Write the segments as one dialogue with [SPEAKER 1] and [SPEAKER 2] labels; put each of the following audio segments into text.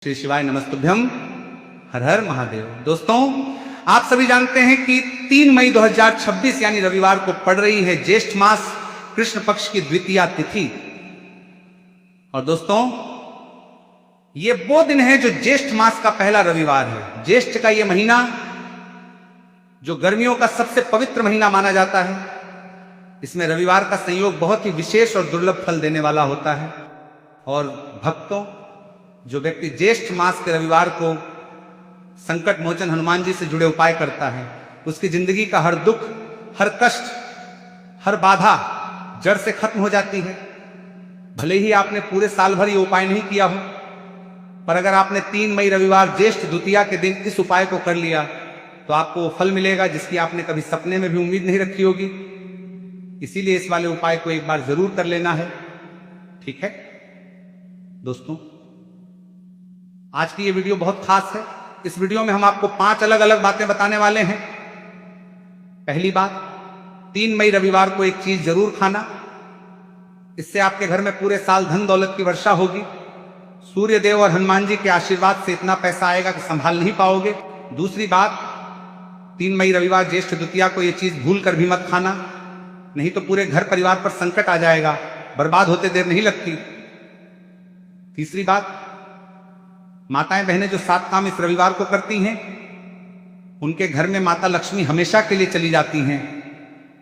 [SPEAKER 1] श्री शिवाय नमस्तुभ्यम। हर हर महादेव। दोस्तों, आप सभी जानते हैं कि 3 मई 2026 यानी रविवार को पड़ रही है ज्येष्ठ मास कृष्ण पक्ष की द्वितीया तिथि। और दोस्तों, ये वो दिन है जो ज्येष्ठ मास का पहला रविवार है। ज्येष्ठ का ये महीना जो गर्मियों का सबसे पवित्र महीना माना जाता है, इसमें रविवार का संयोग बहुत ही विशेष और दुर्लभ फल देने वाला होता है। और भक्तों, जो व्यक्ति ज्येष्ठ मास के रविवार को संकट मोचन हनुमान जी से जुड़े उपाय करता है, उसकी जिंदगी का हर दुख, हर कष्ट, हर बाधा जड़ से खत्म हो जाती है। भले ही आपने पूरे साल भर ये उपाय नहीं किया हो, पर अगर आपने 3 मई रविवार ज्येष्ठ द्वितीया के दिन इस उपाय को कर लिया तो आपको वो फल मिलेगा जिसकी आपने कभी सपने में भी उम्मीद नहीं रखी होगी। इसीलिए इस वाले उपाय को एक बार जरूर कर लेना है, ठीक है दोस्तों। आज की ये वीडियो बहुत खास है। इस वीडियो में हम आपको 5 अलग अलग बातें बताने वाले हैं। पहली बात, 3 मई रविवार को एक चीज जरूर खाना, इससे आपके घर में पूरे साल धन दौलत की वर्षा होगी। सूर्य देव और हनुमान जी के आशीर्वाद से इतना पैसा आएगा कि संभाल नहीं पाओगे। दूसरी बात, 3 मई रविवार ज्येष्ठ द्वितीया को यह चीज भूल कर भी मत खाना, नहीं तो पूरे घर परिवार पर संकट आ जाएगा, बर्बाद होते देर नहीं लगती। तीसरी बात, माताएं बहनें जो 7 काम इस रविवार को करती हैं, उनके घर में माता लक्ष्मी हमेशा के लिए चली जाती हैं,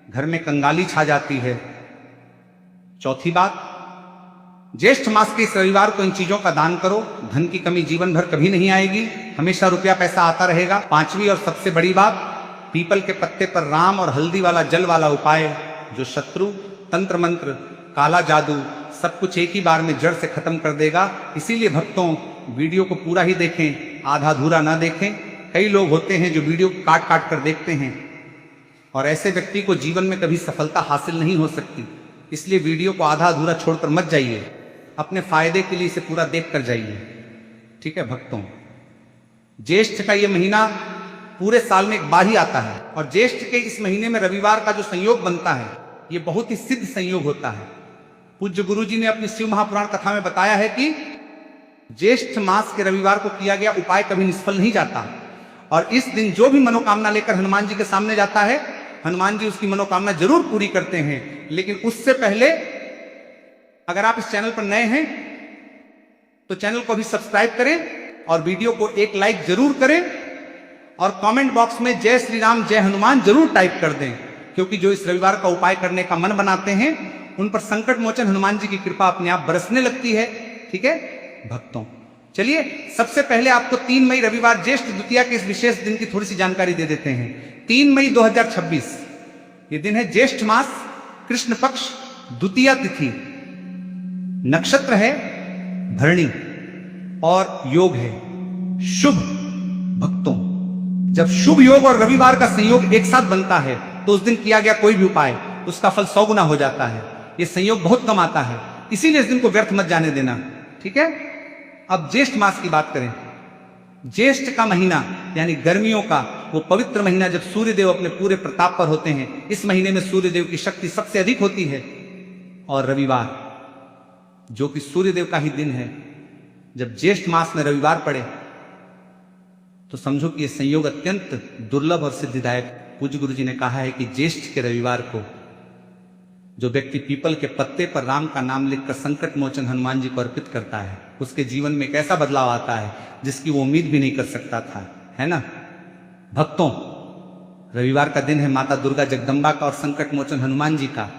[SPEAKER 1] घर में कंगाली छा जाती है। चौथी बात, ज्येष्ठ मास के इस रविवार को इन चीजों का दान करो, धन की कमी जीवन भर कभी नहीं आएगी, हमेशा रुपया पैसा आता रहेगा। पांचवी और सबसे बड़ी बात, पीपल के पत्ते पर राम और हल्दी वाला जल वाला उपाय जो शत्रु, तंत्र मंत्र, काला जादू सब कुछ एक ही बार में जड़ से खत्म कर देगा। इसीलिए भक्तों, वीडियो को पूरा ही देखें, आधा अधूरा ना देखें। कई लोग होते हैं जो वीडियो काट काट कर देखते हैं और ऐसे व्यक्ति को जीवन में कभी सफलता हासिल नहीं हो सकती। इसलिए वीडियो को आधा अधूरा छोड़कर मत जाइए, अपने फायदे के लिए इसे पूरा देख कर जाइए, ठीक है भक्तों। ज्येष्ठ का यह महीना पूरे साल में एक बार ही आता है और ज्येष्ठ के इस महीने में रविवार का जो संयोग बनता है, यह बहुत ही सिद्ध संयोग होता है। पूज्य गुरु जी ने अपनी शिव महापुराण कथा में बताया है कि ज्येष्ठ मास के रविवार को किया गया उपाय कभी निष्फल नहीं जाता और इस दिन जो भी मनोकामना लेकर हनुमान जी के सामने जाता है, हनुमान जी उसकी मनोकामना जरूर पूरी करते हैं। लेकिन उससे पहले अगर आप इस चैनल पर नए हैं तो चैनल को भी सब्सक्राइब करें और वीडियो को एक लाइक जरूर करें और कमेंट बॉक्स में जय श्री राम जय हनुमान जरूर टाइप कर दें, क्योंकि जो इस रविवार का उपाय करने का मन बनाते हैं उन पर संकट मोचन हनुमान जी की कृपा अपने आप बरसने लगती है, ठीक है भक्तों। चलिए, सबसे पहले आपको 3 मई रविवार ज्येष्ठ द्वितीया के इस विशेष दिन की थोड़ी सी जानकारी दे देते हैं। 3 मई 2026 ये दिन है ज्येष्ठ मास कृष्ण पक्ष द्वितीया तिथि, नक्षत्र है भरणी और योग है शुभ। भक्तों, जब शुभ योग और रविवार का संयोग एक साथ बनता है तो उस दिन किया गया कोई भी उपाय उसका फल 100 गुना हो जाता है। ये संयोग बहुत कम आता है, इसीलिए इस दिन को व्यर्थ मत जाने देना, ठीक है। अब ज्येष्ठ मास की बात करें। ज्येष्ठ का महीना यानी गर्मियों का वो पवित्र महीना जब सूर्य देव अपने पूरे प्रताप पर होते हैं, इस महीने में सूर्य देव की शक्ति सबसे अधिक होती है। और रविवार जो कि सूर्य देव का ही दिन है, जब ज्येष्ठ मास में रविवार पड़े तो समझो कि यह संयोग अत्यंत दुर्लभ और सिद्धिदायक। पूज्य गुरु जी ने कहा है कि ज्येष्ठ के रविवार को जो व्यक्ति पीपल के पत्ते पर राम का नाम लिखकर संकट मोचन हनुमान जी को अर्पित करता है, उसके जीवन में एक ऐसा बदलाव आता है जिसकी वो उम्मीद भी नहीं कर सकता था, है ना भक्तों। रविवार का दिन है माता दुर्गा जगदम्बा का और संकट मोचन हनुमान जी का।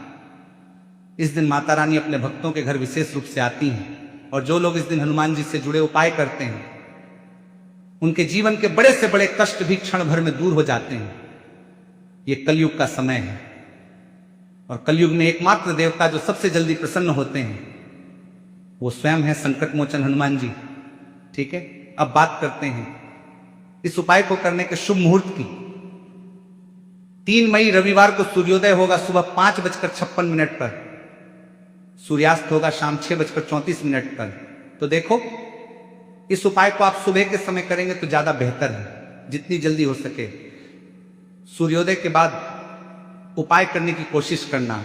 [SPEAKER 1] इस दिन माता रानी अपने भक्तों के घर विशेष रूप से आती हैं और जो लोग इस दिन हनुमान जी से जुड़े उपाय करते हैं उनके जीवन के बड़े से बड़े कष्ट भी क्षण भर में दूर हो जाते हैं। ये कलयुग का समय है और कलयुग में एकमात्र देवता जो सबसे जल्दी प्रसन्न होते हैं वो स्वयं है संकट मोचन हनुमान जी, ठीक है। अब बात करते हैं इस उपाय को करने के शुभ मुहूर्त की। 3 मई रविवार को सूर्योदय होगा सुबह 5:56 पर, सूर्यास्त होगा शाम 6:34 पर। तो देखो, इस उपाय को आप सुबह के समय करेंगे तो ज्यादा बेहतर है, जितनी जल्दी हो सके। सूर्योदय के बाद उपाय करने की कोशिश करना।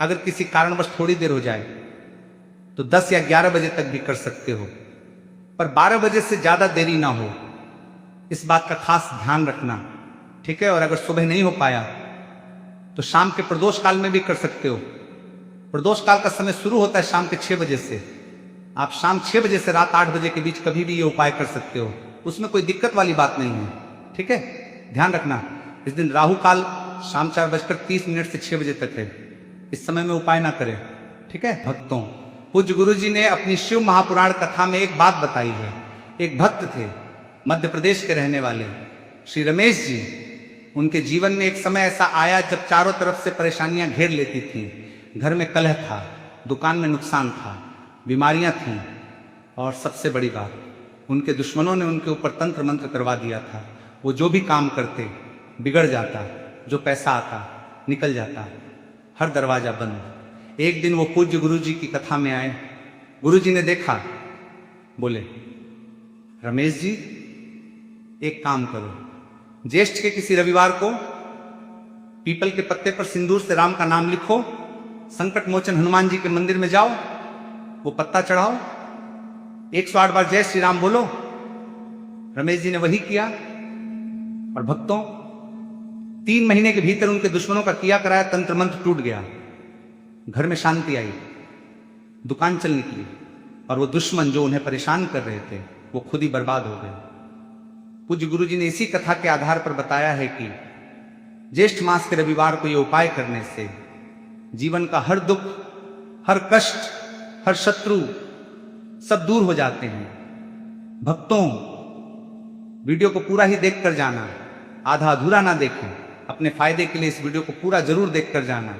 [SPEAKER 1] अगर किसी कारणवश थोड़ी देर हो जाए तो 10 या 11 बजे तक भी कर सकते हो, पर 12 बजे से ज्यादा देरी ना हो, इस बात का खास ध्यान रखना, ठीक है। और अगर सुबह नहीं हो पाया तो शाम के प्रदोष काल में भी कर सकते हो। प्रदोष काल का समय शुरू होता है शाम के 6 बजे से। आप शाम 6 बजे से रात 8 बजे के बीच कभी भी ये उपाय कर सकते हो, उसमें कोई दिक्कत वाली बात नहीं है, ठीक है। ध्यान रखना, इस दिन राहु काल शाम 4:30 से 6 बजे तक है, इस समय में उपाय ना करें, ठीक है। भक्तों, पूज्य गुरु जी ने अपनी शिव महापुराण कथा में एक बात बताई है। एक भक्त थे, मध्य प्रदेश के रहने वाले श्री रमेश जी। उनके जीवन में एक समय ऐसा आया जब चारों तरफ से परेशानियां घेर लेती थी। घर में कलह था, दुकान में नुकसान था, बीमारियां थीं, और सबसे बड़ी बात, उनके दुश्मनों ने उनके ऊपर तंत्र मंत्र करवा दिया था। वो जो भी काम करते बिगड़ जाता, जो पैसा आता निकल जाता, हर दरवाजा बंद। एक दिन वो पूज्य गुरु जी की कथा में आए। गुरु जी ने देखा, बोले, रमेश जी एक काम करो, ज्येष्ठ के किसी रविवार को पीपल के पत्ते पर सिंदूर से राम का नाम लिखो, संकट मोचन हनुमान जी के मंदिर में जाओ, वो पत्ता चढ़ाओ, 108 बार जय श्री राम बोलो। रमेश जी ने वही किया, और भक्तों 3 महीने के भीतर उनके दुश्मनों का किया कराया तंत्र मंत्र टूट गया, घर में शांति आई, दुकान चल निकली, और वो दुश्मन जो उन्हें परेशान कर रहे थे वो खुद ही बर्बाद हो गए। पूज्य गुरु जी ने इसी कथा के आधार पर बताया है कि ज्येष्ठ मास के रविवार को ये उपाय करने से जीवन का हर दुख, हर कष्ट, हर शत्रु सब दूर हो जाते हैं। भक्तों, वीडियो को पूरा ही देखकर जाना, आधा अधूरा ना देखें। अपने फायदे के लिए इस वीडियो को पूरा जरूर देखकर जाना,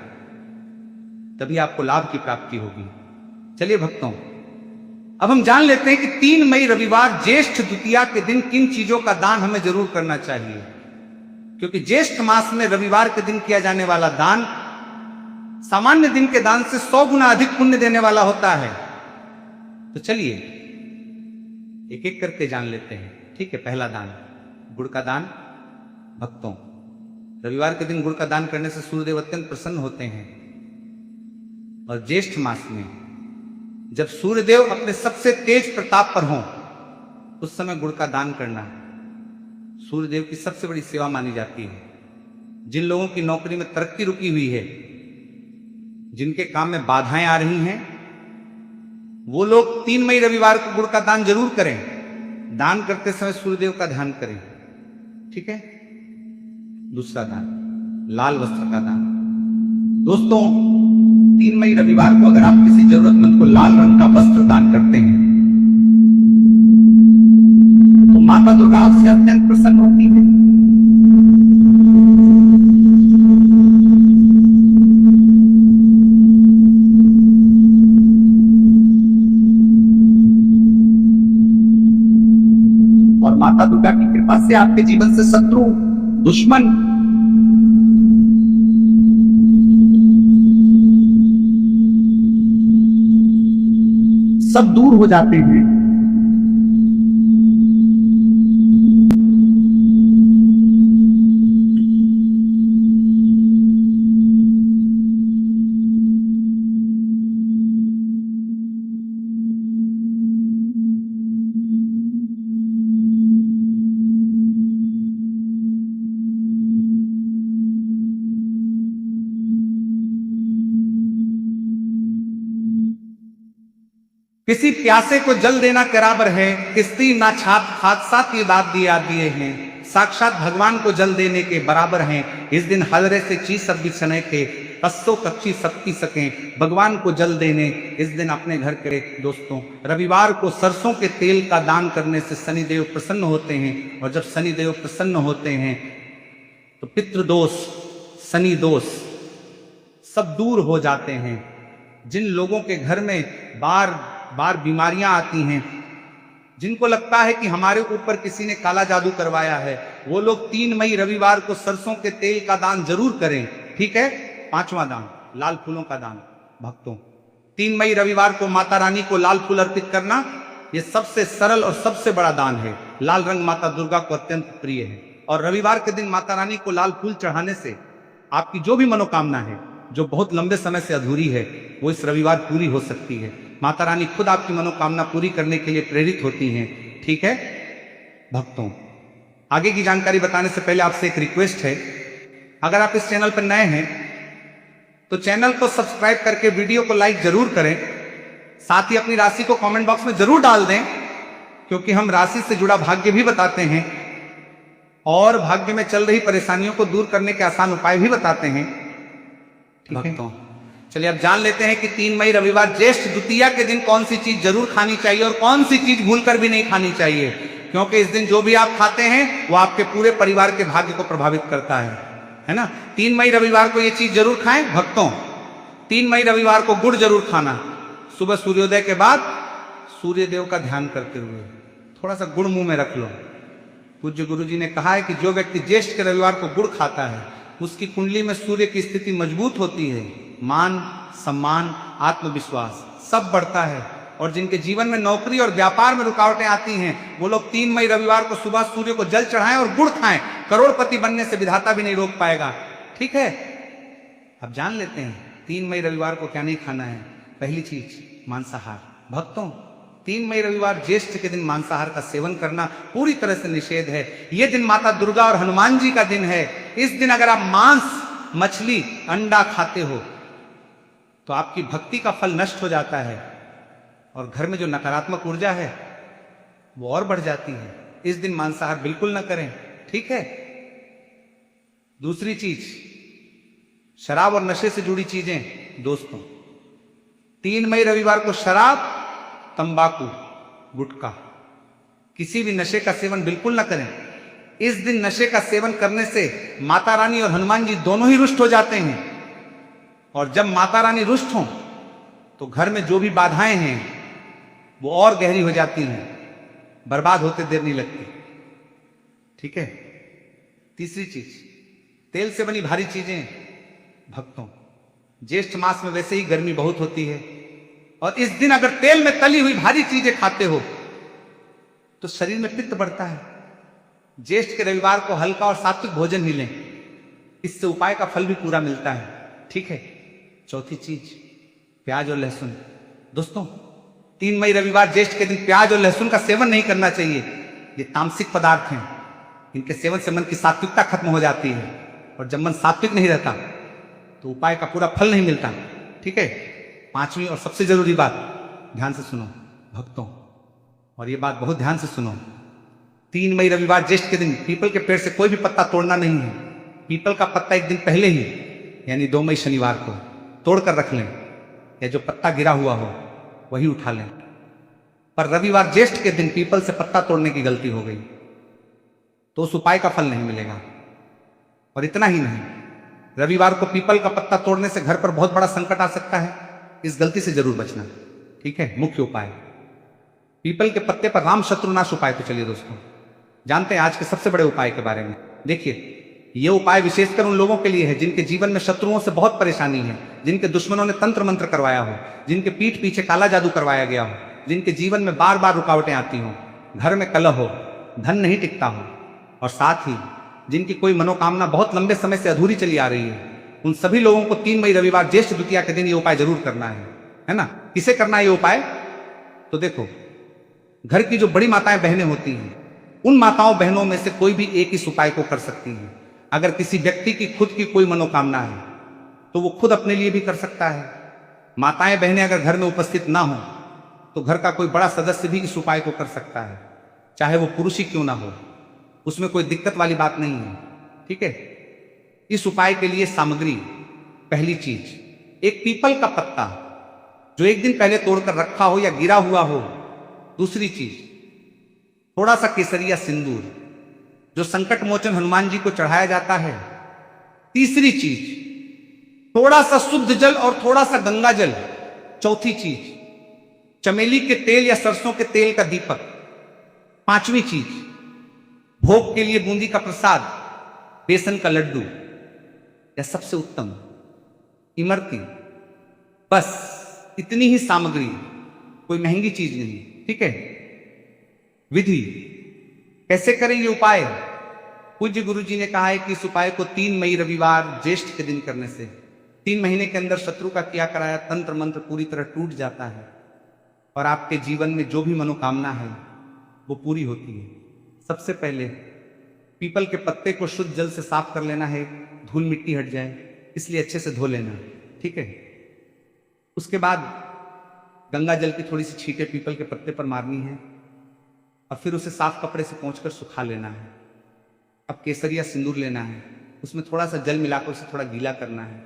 [SPEAKER 1] तभी आपको लाभ की प्राप्ति होगी। चलिए भक्तों, अब हम जान लेते हैं कि 3 मई रविवार ज्येष्ठ द्वितीया के दिन किन चीजों का दान हमें जरूर करना चाहिए। क्योंकि ज्येष्ठ मास में रविवार के दिन किया जाने वाला दान सामान्य दिन के दान से 100 गुना अधिक पुण्य देने वाला होता है। तो चलिए एक एक करके जान लेते हैं, ठीक है। पहला दान, गुड़ का दान। भक्तों, रविवार के दिन गुड़ का दान करने से सूर्यदेव अत्यंत प्रसन्न होते हैं, और ज्येष्ठ मास में जब सूर्यदेव अपने सबसे तेज प्रताप पर हों, उस समय गुड़ का दान करना सूर्यदेव की सबसे बड़ी सेवा मानी जाती है। जिन लोगों की नौकरी में तरक्की रुकी हुई है, जिनके काम में बाधाएं आ रही हैं, वो लोग 3 मई रविवार को गुड़ का दान जरूर करें। दान करते समय सूर्यदेव का ध्यान करें, ठीक है। दूसरा दान, लाल वस्त्र का दान। दोस्तों, 3 मई रविवार को अगर आप किसी जरूरतमंद को लाल रंग का वस्त्र दान करते हैं तो माता दुर्गा आपसे अत्यंत प्रसन्न होती है। और माता दुर्गा की कृपा से आपके जीवन से शत्रु, दुश्मन सब दूर हो जाते हैं। किसी प्यासे को जल देना बराबर है, किस्ती ना छाप हादसात ये दाद दिए हैं, साक्षात भगवान को जल देने के बराबर हैं। इस दिन हजरे से चीज सब बिछने के कस्सो कच्ची सकती सकें, भगवान को जल देने इस दिन अपने घर के। दोस्तों, रविवार को सरसों के तेल का दान करने से शनिदेव प्रसन्न होते हैं, और जब शनिदेव प्रसन्न होते हैं तो पितृदोष, शनि दोष सब दूर हो जाते हैं। जिन लोगों के घर में बार बार बीमारियां आती हैं, जिनको लगता है कि हमारे ऊपर किसी ने काला जादू करवाया है, वो लोग 3 मई रविवार को सरसों के तेल का दान जरूर करें, ठीक है। 5वां दान, लाल फूलों का दान। भक्तों, 3 मई रविवार को माता रानी को लाल फूल अर्पित करना ये सबसे सरल और सबसे बड़ा दान है। लाल रंग माता दुर्गा को अत्यंत प्रिय है, और रविवार के दिन माता रानी को लाल फूल चढ़ाने से आपकी जो भी मनोकामना है, जो बहुत लंबे समय से अधूरी है, वो इस रविवार पूरी हो सकती है। माता रानी खुद आपकी मनोकामना पूरी करने के लिए प्रेरित होती हैं। ठीक है भक्तों, आगे की जानकारी बताने से पहले आपसे एक रिक्वेस्ट है, अगर आप इस चैनल पर नए हैं तो चैनल को सब्सक्राइब करके वीडियो को लाइक जरूर करें, साथ ही अपनी राशि को कमेंट बॉक्स में जरूर डाल दें, क्योंकि हम राशि से जुड़ा भाग्य भी बताते हैं और भाग्य में चल रही परेशानियों को दूर करने के आसान उपाय भी बताते हैं। भक्तों चलिए अब जान लेते हैं कि 3 मई रविवार ज्येष्ठ द्वितीया के दिन कौन सी चीज जरूर खानी चाहिए और कौन सी चीज भूलकर भी नहीं खानी चाहिए, क्योंकि इस दिन जो भी आप खाते हैं वो आपके पूरे परिवार के भाग्य को प्रभावित करता है ना। 3 मई रविवार को ये चीज जरूर खाएं भक्तों। 3 मई रविवार को गुड़ जरूर खाना, सुबह सूर्योदय के बाद सूर्य देव का ध्यान करते हुए थोड़ा सा गुड़ मुंह में रख लो। पूज्य गुरु जी ने कहा है कि जो व्यक्ति ज्येष्ठ के रविवार को गुड़ खाता है उसकी कुंडली में सूर्य की स्थिति मजबूत होती है, मान सम्मान आत्मविश्वास सब बढ़ता है, और जिनके जीवन में नौकरी और व्यापार में रुकावटें आती हैं वो लोग 3 मई रविवार को सुबह सूर्य को जल चढ़ाएं और गुड़ खाएं, करोड़पति बनने से विधाता भी नहीं रोक पाएगा। ठीक है, अब जान लेते हैं 3 मई रविवार को क्या नहीं खाना है। पहली चीज मांसाहार। भक्तों 3 मई रविवार ज्येष्ठ के दिन मांसाहार का सेवन करना पूरी तरह से निषेध है। यह दिन माता दुर्गा और हनुमान जी का दिन है। इस दिन अगर आप मांस मछली अंडा खाते हो तो आपकी भक्ति का फल नष्ट हो जाता है और घर में जो नकारात्मक ऊर्जा है वो और बढ़ जाती है। इस दिन मांसाहार बिल्कुल ना करें। ठीक है, दूसरी चीज शराब और नशे से जुड़ी चीजें। दोस्तों 3 मई रविवार को शराब तंबाकू गुटखा किसी भी नशे का सेवन बिल्कुल ना करें। इस दिन नशे का सेवन करने से माता रानी और हनुमान जी दोनों ही रुष्ट हो जाते हैं, और जब माता रानी रुष्ट हों तो घर में जो भी बाधाएं हैं वो और गहरी हो जाती हैं, बर्बाद होते देर नहीं लगती। ठीक है, तीसरी चीज तेल से बनी भारी चीजें। भक्तों ज्येष्ठ मास में वैसे ही गर्मी बहुत होती है, और इस दिन अगर तेल में तली हुई भारी चीजें खाते हो तो शरीर में पित्त बढ़ता है। ज्येष्ठ के रविवार को हल्का और सात्विक भोजन ही लें, इससे उपाय का फल भी पूरा मिलता है। ठीक है, चौथी चीज प्याज और लहसुन। दोस्तों 3 मई रविवार ज्येष्ठ के दिन प्याज और लहसुन का सेवन नहीं करना चाहिए। ये तामसिक पदार्थ हैं, इनके सेवन से मन की सात्विकता खत्म हो जाती है, और जब मन सात्विक नहीं रहता तो उपाय का पूरा फल नहीं मिलता। ठीक है, पांचवी और सबसे जरूरी बात, ध्यान से सुनो भक्तों, और ये बात बहुत ध्यान से सुनो। 3 मई रविवार ज्येष्ठ के दिन पीपल के पेड़ से कोई भी पत्ता तोड़ना नहीं है। पीपल का पत्ता एक दिन पहले ही यानी 2 मई शनिवार को तोड़कर रख लें, या जो पत्ता गिरा हुआ हो वही उठा लें। पर रविवार ज्येष्ठ के दिन पीपल से पत्ता तोड़ने की गलती हो गई तो उस उपाय का फल नहीं मिलेगा। और इतना ही नहीं, रविवार को पीपल का पत्ता तोड़ने से घर पर बहुत बड़ा संकट आ सकता है, इस गलती से जरूर बचना। ठीक है, मुख्य उपाय पीपल के पत्ते पर राम शत्रुनाश उपाय। तो चलिए दोस्तों जानते हैं आज के सबसे बड़े उपाय के बारे में। देखिए ये उपाय विशेषकर उन लोगों के लिए है जिनके जीवन में शत्रुओं से बहुत परेशानी है, जिनके दुश्मनों ने तंत्र मंत्र करवाया हो, जिनके पीठ पीछे काला जादू करवाया गया हो, जिनके जीवन में बार बार रुकावटें आती हों, घर में कलह हो, धन नहीं टिकता हो, और साथ ही जिनकी कोई मनोकामना बहुत लंबे समय से अधूरी चली आ रही है, उन सभी लोगों को 3 मई रविवार ज्येष्ठ द्वितीया के दिन ये उपाय जरूर करना है ना। किसे करना है ये उपाय? तो देखो घर की जो बड़ी माताएं बहनें होती हैं उन माताओं बहनों में से कोई भी एक इस उपाय को कर सकती है। अगर किसी व्यक्ति की खुद की कोई मनोकामना है तो वो खुद अपने लिए भी कर सकता है। माताएं बहनें अगर घर में उपस्थित ना हो तो घर का कोई बड़ा सदस्य भी इस उपाय को कर सकता है, चाहे वो पुरुष ही क्यों ना हो, उसमें कोई दिक्कत वाली बात नहीं है। ठीक है, इस उपाय के लिए सामग्री, पहली चीज एक पीपल का पत्ता जो एक दिन पहले तोड़कर रखा हो या गिरा हुआ हो। दूसरी चीज थोड़ा सा केसरिया सिंदूर जो संकट मोचन हनुमान जी को चढ़ाया जाता है। तीसरी चीज थोड़ा सा शुद्ध जल और थोड़ा सा गंगा जल। चौथी चीज चमेली के तेल या सरसों के तेल का दीपक। पांचवी चीज भोग के लिए बूंदी का प्रसाद, बेसन का लड्डू, या सबसे उत्तम इमरती। बस इतनी ही सामग्री, कोई महंगी चीज नहीं। ठीक है, विधि कैसे करें ये उपाय? पूज्य गुरु जी ने कहा है कि इस उपाय को 3 मई रविवार ज्येष्ठ के दिन करने से 3 महीने के अंदर शत्रु का किया कराया तंत्र मंत्र पूरी तरह टूट जाता है। और आपके जीवन में जो भी मनोकामना है वो पूरी होती है। सबसे पहले पीपल के पत्ते को शुद्ध जल से साफ कर लेना है, धूल मिट्टी हट जाए, इसलिए अच्छे से धो लेना, ठीक है। उसके बाद गंगा जल की थोड़ी सी छींटे पीपल के पत्ते पर मारनी है और फिर उसे साफ कपड़े से पोंछकर सुखा लेना है। अब केसर या सिंदूर लेना है, उसमें थोड़ा सा जल मिलाकर उसे थोड़ा गीला करना है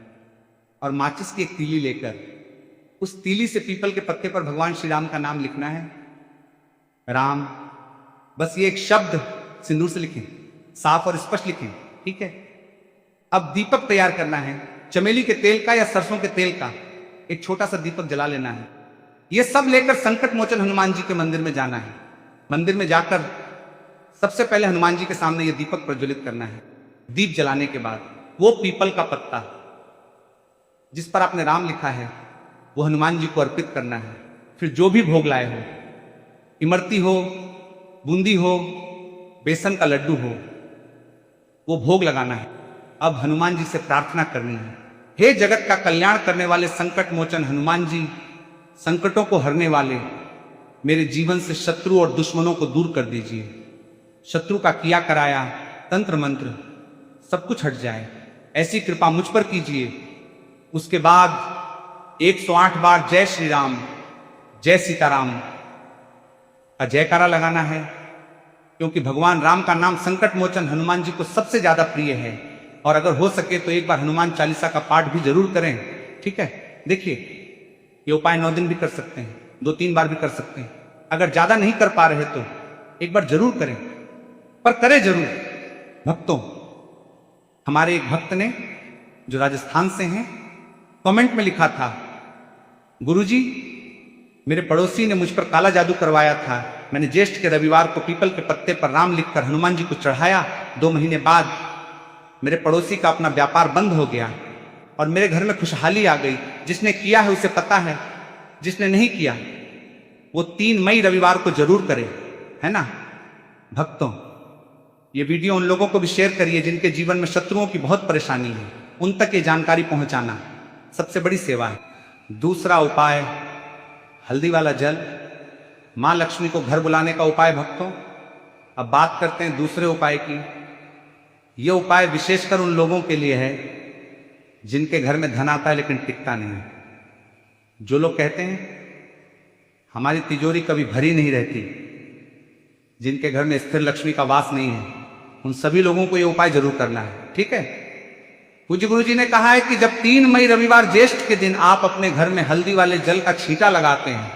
[SPEAKER 1] और माचिस की एक तीली लेकर उस तीली से पीपल के पत्ते पर भगवान श्री राम का नाम लिखना है, राम। बस ये एक शब्द सिंदूर से लिखें, साफ और स्पष्ट लिखें, ठीक है। अब दीपक तैयार करना है, चमेली के तेल का या सरसों के तेल का एक छोटा सा दीपक जला लेना है। ये सब लेकर संकट मोचन हनुमान जी के मंदिर में जाना है। मंदिर में जाकर सबसे पहले हनुमान जी के सामने ये दीपक प्रज्वलित करना है। दीप जलाने के बाद वो पीपल का पत्ता जिस पर आपने राम लिखा है वो हनुमान जी को अर्पित करना है। फिर जो भी भोग लाए हो, इमरती हो, बूंदी हो, बेसन का लड्डू हो, वो भोग लगाना है। अब हनुमान जी से प्रार्थना करनी है, हे जगत का कल्याण करने वाले संकट मोचन हनुमान जी, संकटों को हरने वाले, मेरे जीवन से शत्रु और दुश्मनों को दूर कर दीजिए। शत्रु का किया कराया तंत्र मंत्र सब कुछ हट जाए, ऐसी कृपा मुझ पर कीजिए। उसके बाद 108 बार जय श्री राम, जय सीताराम का जयकारा लगाना है, क्योंकि भगवान राम का नाम संकट मोचन हनुमान जी को सबसे ज्यादा प्रिय है। और अगर हो सके तो एक बार हनुमान चालीसा का पाठ भी जरूर करें, ठीक है। देखिए, ये उपाय 9 दिन भी कर सकते हैं, 2-3 बार भी कर सकते हैं। अगर ज्यादा नहीं कर पा रहे तो एक बार जरूर करें, पर करें जरूर। भक्तों, हमारे एक भक्त ने जो राजस्थान से हैं, कमेंट में लिखा था, गुरुजी मेरे पड़ोसी ने मुझ पर काला जादू करवाया था। मैंने ज्येष्ठ के रविवार को पीपल के पत्ते पर राम लिखकर हनुमान जी को चढ़ाया। 2 महीने बाद मेरे पड़ोसी का अपना व्यापार बंद हो गया और मेरे घर में खुशहाली आ गई। जिसने किया है उसे पता है, जिसने नहीं किया वो 3 मई रविवार को जरूर करे, है ना। भक्तों, ये वीडियो उन लोगों को भी शेयर करिए जिनके जीवन में शत्रुओं की बहुत परेशानी है, उन तक ये जानकारी पहुंचाना सबसे बड़ी सेवा है। दूसरा उपाय, हल्दी वाला जल, मां लक्ष्मी को घर बुलाने का उपाय। भक्तों, अब बात करते हैं दूसरे उपाय की। यह उपाय विशेषकर उन लोगों के लिए है जिनके घर में धन आता है लेकिन टिकता नहीं। जो लोग कहते हैं हमारी तिजोरी कभी भरी नहीं रहती, जिनके घर में स्थिर लक्ष्मी का वास नहीं है, उन सभी लोगों को यह उपाय जरूर करना है, ठीक है। पूज्य गुरु जी ने कहा है कि जब 3 मई रविवार ज्येष्ठ के दिन आप अपने घर में हल्दी वाले जल का छींटा लगाते हैं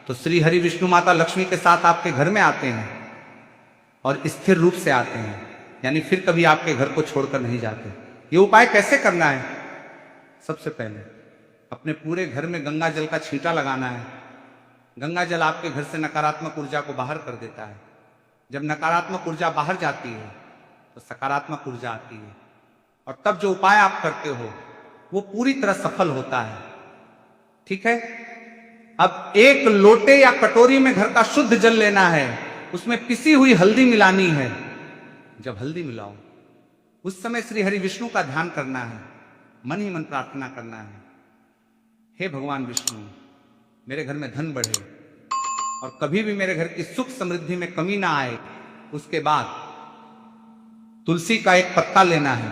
[SPEAKER 1] तो श्री हरि विष्णु माता लक्ष्मी के साथ आपके घर में आते हैं और स्थिर रूप से आते हैं, यानी फिर कभी आपके घर को छोड़कर नहीं जाते। ये उपाय कैसे करना है? सबसे पहले अपने पूरे घर में गंगा जल का छींटा लगाना है। गंगा जल आपके घर से नकारात्मक ऊर्जा को बाहर कर देता है। जब नकारात्मक ऊर्जा बाहर जाती है तो सकारात्मक ऊर्जा आती है, और तब जो उपाय आप करते हो वो पूरी तरह सफल होता है, ठीक है। अब एक लोटे या कटोरी में घर का शुद्ध जल लेना है, उसमें पिसी हुई हल्दी मिलानी है। जब हल्दी मिलाओ उस समय श्री हरि विष्णु का ध्यान करना है, मन ही मन प्रार्थना करना है, हे भगवान विष्णु मेरे घर में धन बढ़े और कभी भी मेरे घर की सुख समृद्धि में कमी ना आए। उसके बाद तुलसी का एक पत्ता लेना है।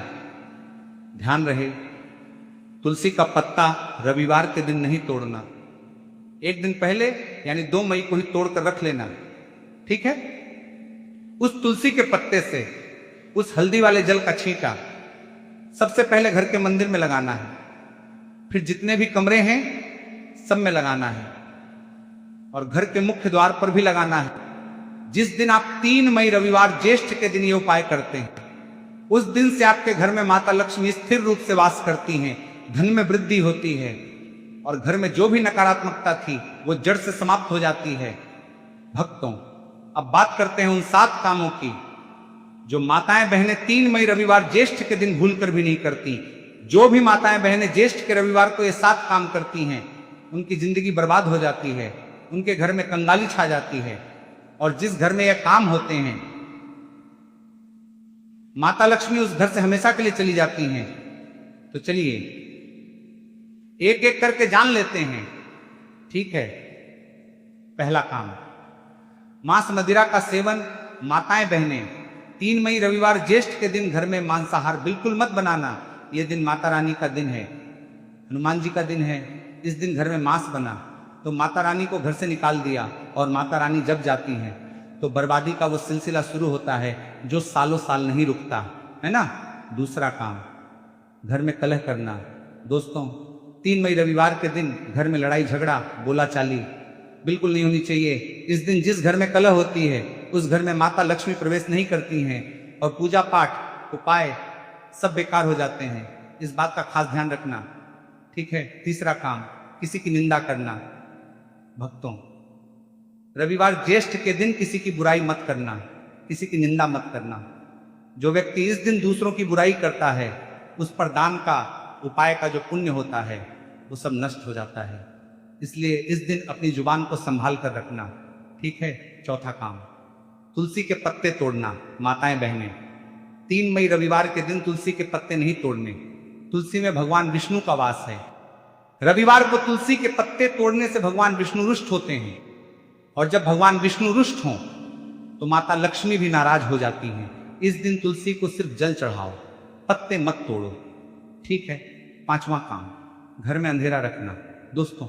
[SPEAKER 1] ध्यान रहे, तुलसी का पत्ता रविवार के दिन नहीं तोड़ना, एक दिन पहले यानी 2 मई को ही तोड़कर रख लेना, ठीक है। उस तुलसी के पत्ते से उस हल्दी वाले जल का छींटा सबसे पहले घर के मंदिर में लगाना है, फिर जितने भी कमरे हैं सब में लगाना है और घर के मुख्य द्वार पर भी लगाना है। जिस दिन आप 3 मई रविवार ज्येष्ठ के दिन ये उपाय करते हैं, उस दिन से आपके घर में माता लक्ष्मी स्थिर रूप से वास करती हैं, धन में वृद्धि होती है और घर में जो भी नकारात्मकता थी वो जड़ से समाप्त हो जाती है। भक्तों, अब बात करते हैं उन 7 कामों की जो माताएं बहनें 3 मई रविवार ज्येष्ठ के दिन भूलकर भी नहीं करती। जो भी माताएं बहनें ज्येष्ठ के रविवार को ये 7 काम करती हैं, उनकी जिंदगी बर्बाद हो जाती है, उनके घर में कंगाली छा जाती है। और जिस घर में ये काम होते हैं माता लक्ष्मी उस घर से हमेशा के लिए चली जाती हैं। तो चलिए एक एक करके जान लेते हैं, ठीक है। पहला काम, मांस मदिरा का सेवन। माताएं बहनें, 3 मई रविवार ज्येष्ठ के दिन घर में मांसाहार बिल्कुल मत बनाना। यह दिन माता रानी का दिन है, हनुमान जी का दिन है। इस दिन घर में मांस बना तो माता रानी को घर से निकाल दिया, और माता रानी जब जाती हैं तो बर्बादी का वो सिलसिला शुरू होता है जो सालों साल नहीं रुकता, है ना। दूसरा काम, घर में कलह करना। दोस्तों, 3 मई रविवार के दिन घर में लड़ाई झगड़ा बोलाचाली बिल्कुल नहीं होनी चाहिए। इस दिन जिस घर में कलह होती है उस घर में माता लक्ष्मी प्रवेश नहीं करती हैं, और पूजा पाठ उपाय सब बेकार हो जाते हैं। इस बात का खास ध्यान रखना, ठीक है। तीसरा काम, किसी की निंदा करना। भक्तों, रविवार ज्येष्ठ के दिन किसी की बुराई मत करना, किसी की निंदा मत करना। जो व्यक्ति इस दिन दूसरों की बुराई करता है उस पर दान का उपाय का जो पुण्य होता है वो सब नष्ट हो जाता है। इसलिए इस दिन अपनी जुबान को संभाल कर रखना, ठीक है। चौथा काम, तुलसी के पत्ते तोड़ना। माताएं बहनें, 3 मई रविवार के दिन तुलसी के पत्ते नहीं तोड़ने। तुलसी में भगवान विष्णु का वास है। रविवार को तुलसी के पत्ते तोड़ने से भगवान विष्णु रुष्ट होते हैं, और जब भगवान विष्णु रुष्ट हों तो माता लक्ष्मी भी नाराज हो जाती हैं। इस दिन तुलसी को सिर्फ जल चढ़ाओ, पत्ते मत तोड़ो, ठीक है। पांचवा काम, घर में अंधेरा रखना। दोस्तों,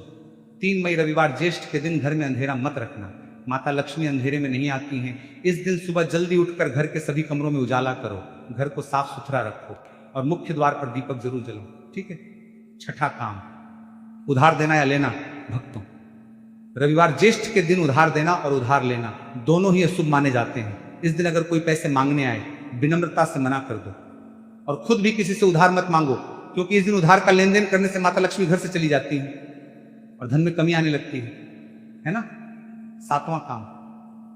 [SPEAKER 1] 3 मई रविवार ज्येष्ठ के दिन घर में अंधेरा मत रखना। माता लक्ष्मी अंधेरे में नहीं आती हैं। इस दिन सुबह जल्दी उठकर घर के सभी कमरों में उजाला करो, घर को साफ सुथरा रखो, और मुख्य द्वार पर दीपक जरूर जलाओ, ठीक है। छठा काम, उधार देना या लेना। भक्तों, रविवार ज्येष्ठ के दिन उधार देना और उधार लेना दोनों ही अशुभ माने जाते हैं। इस दिन अगर कोई पैसे मांगने आए विनम्रता से मना कर दो, और खुद भी किसी से उधार मत मांगो, क्योंकि इस दिन उधार का लेन देन करने से माता लक्ष्मी घर से चली जाती है और धन में कमी आने लगती है ना। सातवां काम,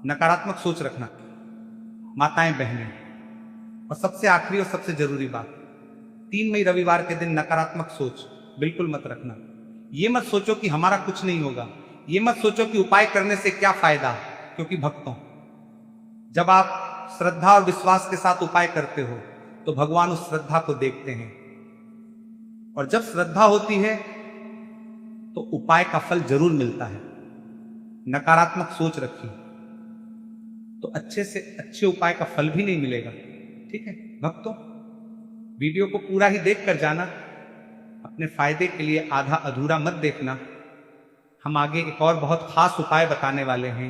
[SPEAKER 1] नकारात्मक सोच रखना। माताएं बहनें, और सबसे आखिरी और सबसे जरूरी बात, 3 मई रविवार के दिन नकारात्मक सोच बिल्कुल मत रखना। ये मत सोचो कि हमारा कुछ नहीं होगा, ये मत सोचो कि उपाय करने से क्या फायदा, क्योंकि भक्तों, जब आप श्रद्धा और विश्वास के साथ उपाय करते हो तो भगवान उस श्रद्धा को देखते हैं, और जब श्रद्धा होती है तो उपाय का फल जरूर मिलता है। नकारात्मक सोच रखी तो अच्छे से अच्छे उपाय का फल भी नहीं मिलेगा, ठीक है। भक्तों, वीडियो को पूरा ही देख कर जाना, अपने फायदे के लिए आधा अधूरा मत देखना। हम आगे एक और बहुत खास उपाय बताने वाले हैं।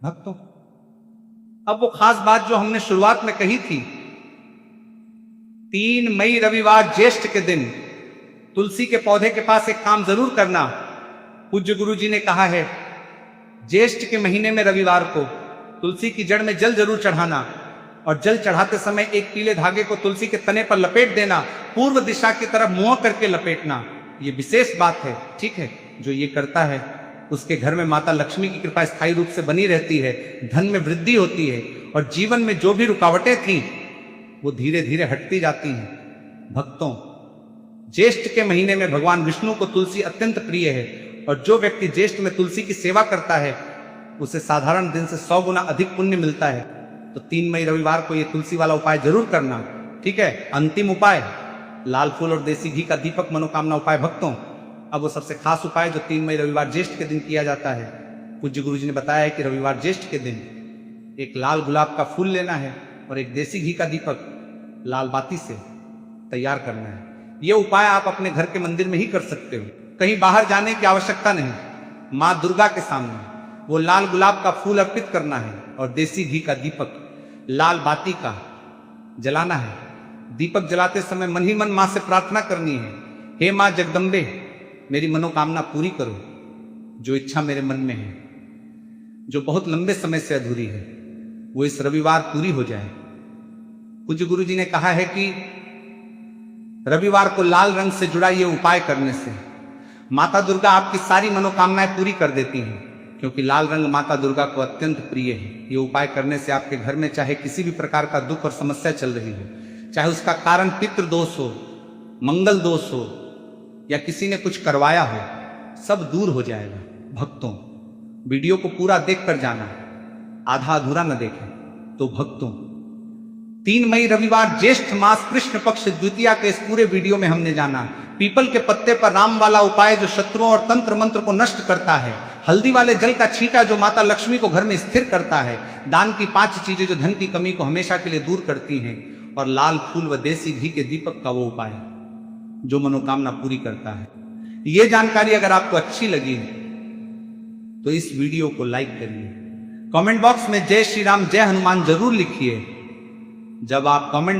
[SPEAKER 1] भक्तों, अब वो खास बात जो हमने शुरुआत में कही थी, 3 मई रविवार ज्येष्ठ के दिन तुलसी के पौधे के पास एक काम जरूर करना। पूज्य गुरु जी ने कहा है, ज्येष्ठ के महीने में रविवार को तुलसी की जड़ में जल जरूर चढ़ाना, और जल चढ़ाते समय एक पीले धागे को तुलसी के तने पर लपेट देना, पूर्व दिशा की तरफ मुंह करके लपेटना। ये विशेष बात है, ठीक है। जो ये करता है उसके घर में माता लक्ष्मी की कृपा स्थायी रूप से बनी रहती है, धन में वृद्धि होती है, और जीवन में जो भी रुकावटें थीं वो धीरे धीरे हटती जाती हैं। भक्तों, ज्येष्ठ के महीने में भगवान विष्णु को तुलसी अत्यंत प्रिय है, और जो व्यक्ति ज्येष्ठ में तुलसी की सेवा करता है उसे साधारण दिन से 100 गुना अधिक पुण्य मिलता है। तो 3 मई रविवार को ये तुलसी वाला उपाय जरूर करना, ठीक है। अंतिम उपाय, लाल फूल और देसी घी का दीपक मनोकामना उपाय। भक्तों, अब वो सबसे खास उपाय जो 3 मई रविवार ज्येष्ठ के दिन किया जाता है। पूज्य गुरु जी ने बताया है कि रविवार ज्येष्ठ के दिन एक लाल गुलाब का फूल लेना है और एक देसी घी का दीपक लाल बाती से तैयार करना है। ये उपाय आप अपने घर के मंदिर में ही कर सकते हो, कहीं बाहर जाने की आवश्यकता नहीं। माँ दुर्गा के सामने वो लाल गुलाब का फूल अर्पित करना है, और देसी घी का दीपक लाल बाती का जलाना है। दीपक जलाते समय मन ही मन माँ से प्रार्थना करनी है, हे माँ जगदम्बे, मेरी मनोकामना पूरी करो। जो इच्छा मेरे मन में है, जो बहुत लंबे समय से अधूरी है, वो इस रविवार पूरी हो जाए। पूज्य गुरु जी ने कहा है कि रविवार को लाल रंग से जुड़ा ये उपाय करने से माता दुर्गा आपकी सारी मनोकामनाएं पूरी कर देती हैं, क्योंकि लाल रंग माता दुर्गा को अत्यंत प्रिय है। ये उपाय करने से आपके घर में चाहे किसी भी प्रकार का दुख और समस्या चल रही हो, चाहे उसका कारण पितृ दोष हो, मंगल दोष हो, या किसी ने कुछ करवाया हो, सब दूर हो जाएगा। भक्तों, वीडियो को पूरा देख कर जाना, आधा अधूरा न देखें। तो भक्तों, 3 मई रविवार ज्येष्ठ मास कृष्ण पक्ष द्वितीया के इस पूरे वीडियो में हमने जाना पीपल के पत्ते पर राम वाला उपाय जो शत्रुओं और तंत्र मंत्र को नष्ट करता है, हल्दी वाले जल का छींटा जो माता लक्ष्मी को घर में स्थिर करता है। दान की 5 चीजें जो धन की कमी को हमेशा के लिए दूर करती हैं। और लाल फूल व देसी घी के दीपक का वो उपाय जो मनोकामना पूरी करता है। ये जानकारी अगर आपको अच्छी लगी तो इस वीडियो को लाइक करिए। कमेंट बॉक्स में जय श्री राम जय हनुमान जरूर लिखिए। जब आप कमेंट